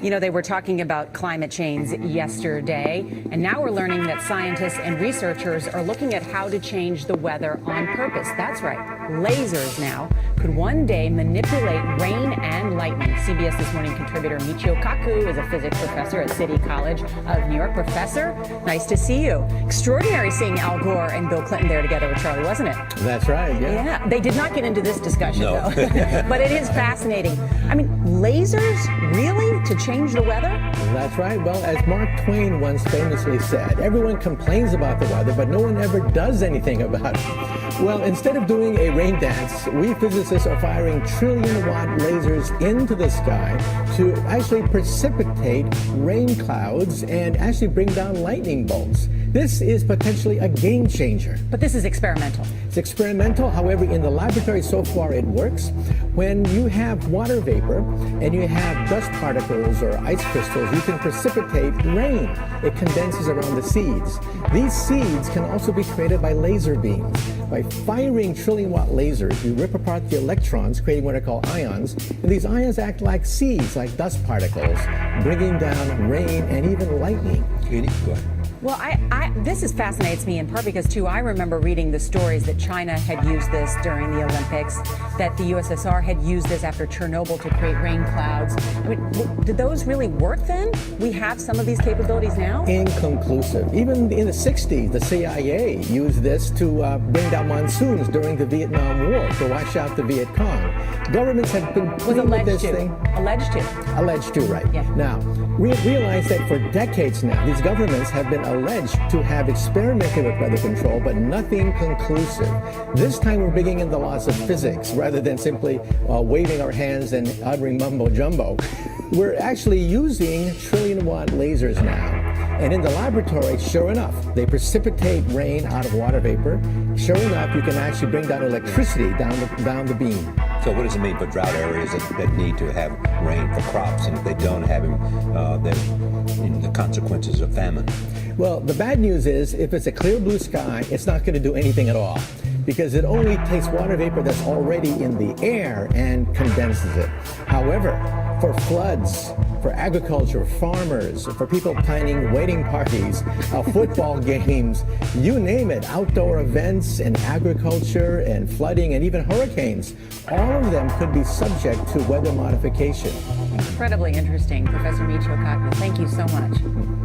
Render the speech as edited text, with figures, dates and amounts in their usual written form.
You know, they were talking about climate change yesterday, and now we're learning that scientists and researchers are looking at how to change the weather on purpose. That's right, lasers now could one day manipulate rain and lightning. CBS This Morning contributor Michio Kaku is a physics professor at City College of New York. Professor, nice to see you. Extraordinary seeing Al Gore and Bill Clinton there together with Charlie, wasn't it? That's right, yeah. Yeah, they did not get into this discussion, No. though. But it is fascinating. I mean, lasers, really, to change the weather? That's right. Well, as Mark Twain once famously said, everyone complains about the weather, but no one ever does anything about it. Well, instead of doing a rain dance, we physicists are firing trillion-watt lasers into the sky to actually precipitate rain clouds and actually bring down lightning bolts. This is potentially a game changer. But this is experimental. It's experimental. However, in the laboratory so far it works. When you have water vapor and you have dust particles or ice crystals, you can precipitate rain. It condenses around the seeds. These seeds can also be created by laser beams. By firing trillion-watt lasers, you rip apart the electrons, creating what are called ions, and these ions act like seeds, like dust particles, bringing down rain and even lightning. Go ahead. Well, this fascinates me in part because, too, I remember reading the stories that China had used this during the Olympics, that the USSR had used this after Chernobyl to create rain clouds. I mean, did those really work then? We have some of these capabilities now? Inconclusive. Even in the 60s, the CIA used this to bring down monsoons during the Vietnam War, to watch out the Viet Cong. Governments have been playing with this thing. Alleged to. Alleged to, right. Yeah. Now, we realize that for decades now, these governments have been alleged to have experimented with weather control, but nothing conclusive. This time we're bringing in the laws of physics rather than simply waving our hands and uttering mumbo jumbo. We're actually using trillion-watt lasers now. And in the laboratory, sure enough, they precipitate rain out of water vapor. Sure enough, you can actually bring down electricity down the beam. So what does it mean for drought areas that need to have rain for crops, and if they don't have them, then the consequences of famine? Well, the bad news is if it's a clear blue sky, it's not going to do anything at all, because it only takes water vapor that's already in the air and condenses it. However, for floods, for agriculture, farmers, for people planning wedding parties, football games, you name it, outdoor events and agriculture and flooding and even hurricanes, all of them could be subject to weather modification. Incredibly interesting, Professor Michio Kaku. Thank you so much.